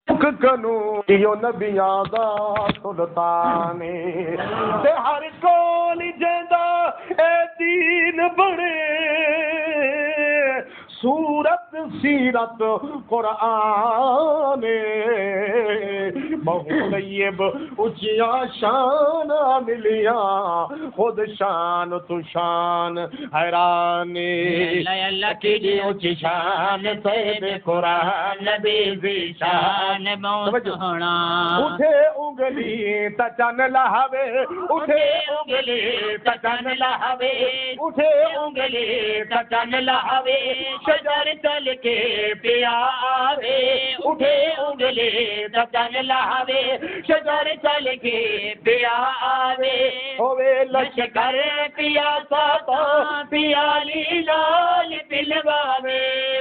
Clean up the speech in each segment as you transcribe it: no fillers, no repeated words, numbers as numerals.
कनू यो नबियां दा सुल्तान ते हर कोल जेंदा ए दीन बने सूरत सीरत कुरान बहु तैयब उचिया शान मिलिया खुद शान तू शान हैरानी अल्लाह की ऊंची शान सैयद कुरान नबी दी शान बहुत सोहना उठे उंगली तचन लहावे उठे उंगली तचन लहावे उठे उंगली तचन लहावे शजर चल के प्यारे उठे उंगली तचन लहावे शजर चल के प्यारे होवे लश्कर पिया साता पियाली लाल पिलवावे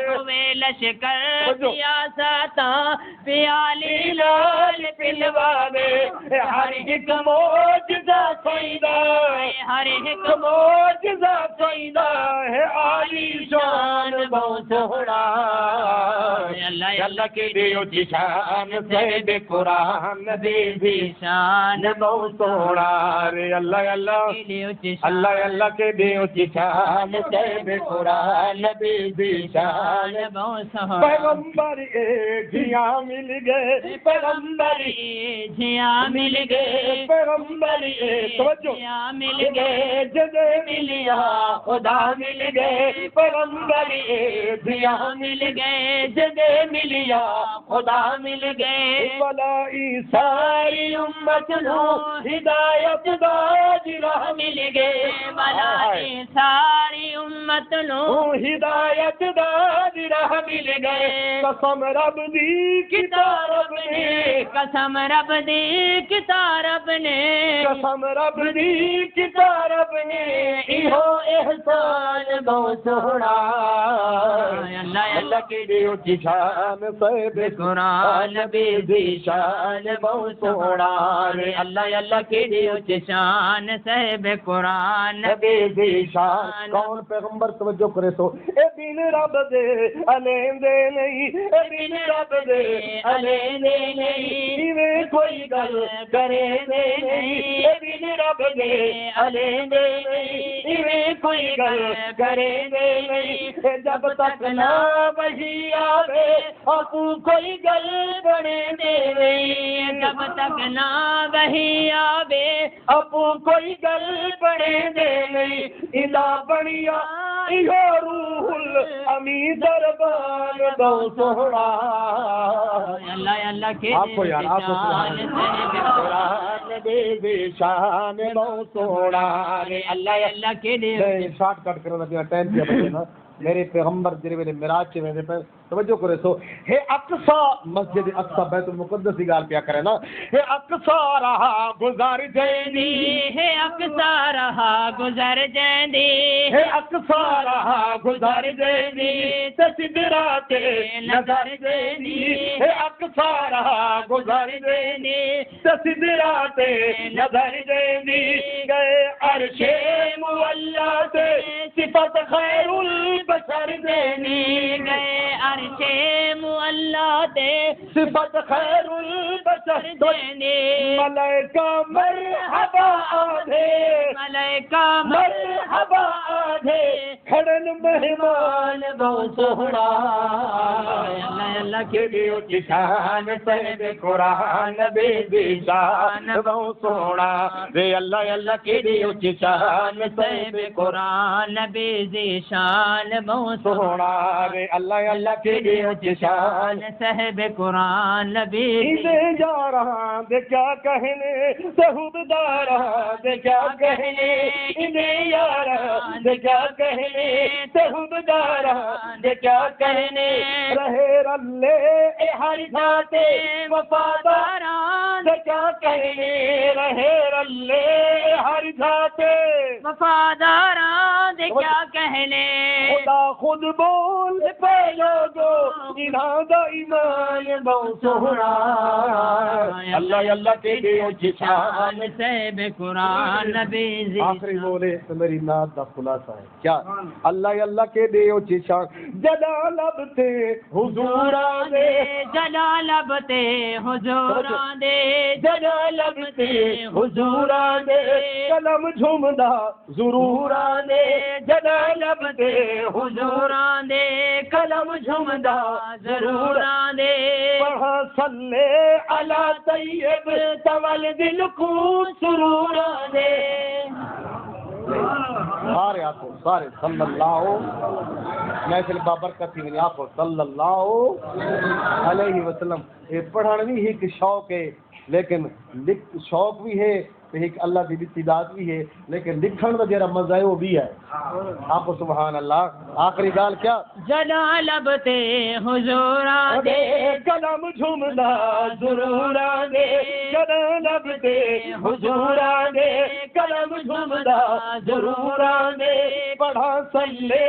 होवे लश्कर पिया साता पियाली लाल पिलवावे हर एक मौजज़ा सईदा हर एक मौजज़ा सईदा है आली शान बहुत सोहना अल्लाह की दियो शान सैयद कुरान नबी दी शान बहुत सोहना रे अल्लाह अल्लाह अल्लाह अल्लाह के दियो शान सैयद कुरान नबी दी शान बहुत सोहना पैगंबर जिया मिल गए पैगंबर जिया मिल गए पैगंबर जिया मिल गए जदे मिलिया खुदा मिल गए पैगंबर जिया मिल गए जदे मिलिया खुदा मिल गए भलाई सारी उम्मत नो हिदायत दा राह मिल गए भलाई सारी उम्मत नो हिदायत दा राह मिल गए कसम रब दी किताब ने कसम रब दी किताब ने कसम रब दी किताब ने इहो एहसान बहुत सोहना अल्लाह की दियो शान सैयद कुरान नबी दी शान बहुत सोहना रे अल्लाह अल्लाह की दियो शान साहिब कुरान नबी दी शान कौन पैगंबर तवज्जो करे तो ए बिन रब दे अलेंदे नहीं ए बिन रब दे अलेंदे नहीं वे कोई गल करे नहीं ए बिन रब दे अलेंदे नहीं वे कोई गल करे नहीं जब तक ना वही आवे आपू कोई गल बने देवे जब तक ना वही आवे आपू कोई गल बने देवे इला बनिया इहो रूहुल अमी दरबान बहुत सोहना अल्लाह अल्लाह के आपको यार नबी शान बहुत सोहना रे अल्लाह अल्लाह के शॉर्ट कट करो ना टाइम दिया बच्चे ना मेरे पैगंबर जिरे वेले मिराज के वेले पे तवज्जो करे सो हे अक्सा मस्जिद अक्सा बैतुल मुक़द्दस की गाल पिया करे ना हे अक्सा रहा गुज़र जैनी हे अक्सा रहा गुज़र जैनी हे अक्सा रहा गुज़र जैनी सिदरा ते नजर जैनी हे अक्सा रहा गुज़र जैनी सिदरा ते नजर जैनी गए अर्शे मुअल्ला से सिफत खैरुल बशर देनी गए अर्शे मुअल्ला दे सिफत खैरुल बशर देनी मलाइका मरहबा आधे मलाइका मरहबा आधे खड़न मेहमान बहुत सोहना अल्लाह अल्लाह के दियो शान सैयद कुरान नबी दी शान बहुत सोहना रे अल्लाह अल्लाह के दियो शान सैयद कुरान नबी दी शान बहुत सोहना रे अल्लाह अल्लाह के दियो शान साहिब कुरान नबी इसे जा रहा दे क्या कहने सहूबदार दे क्या कहने इन्हें यार दे क्या कहने सहूबदार दे क्या कहने रहे रल्ले ए हर घाटे वफादार दे क्या कहने रहे रल्ले हर घाटे वफादार दे क्या कहने खुदा खुद बोल पे लोगो इनादा ईमान बहुत सोहना अल्लाह अल्लाह के दियो शान साहिब कुरान नबी आखिरी बोले तो मेरी नात का खुलासा है क्या अल्लाह अल्लाह के दियो शान जदा लब थे हुजूरा दे जलालब ते हुजूरां दे जलालब ते हुजूरां दे कलम झुमदा ज़रूरां दे जलालब ते हुजूरां दे कलम झुमदा ज़रूरां दे पढ़ा सल्ले अला तैयब तवल दिल को सुरूरां दे सारे आखो सारे सल्लल्लाहु महफिल बाबरकत थी वञे आखो सल्लल्लाहु अलैहि वसल्लम। ये पढ़ण भी एक शौक़ है लेकिन शौक़ भी है तो एक अल्लाह की इत्तिदात भी है लेकिन लिखण का जरा मज़ा है वो भी है। आपको सुभान अल्लाह। आखिरी गाल क्या जलालब ते हुजूरां दे कलम झुमदा ज़रूरां दे जलालब ते हुजूरां दे कलम झुमदा ज़रूरां दे पढ़ा सल्ले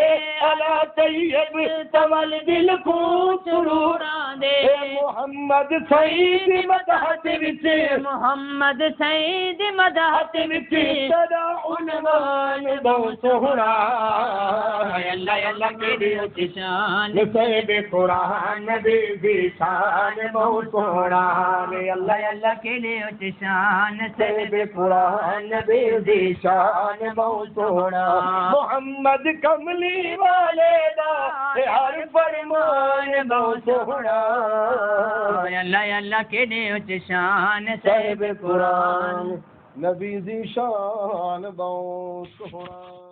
अला तैयब तवल दिल को सुरूरां दे मोहम्मद सईद मदहत विच मोहम्मद सईद मदहत विच तेरा उन्वान बहुत सोहना अल्लाह अल्लाह केड़ी ऊंची शान सैयद कुरान नबी दी शान बहुत सोहना अल्लाह अल्लाह केड़ी ऊंची शान सैयद कुरान नबी दी शान बहुत सोहना मोहम्मद कमली वाले दा हर फरमान बहुत सोहना अल्लाह अल्लाह केड़ी ऊंची शान सैयद कुरान नबी दी शान बहुत सोहना।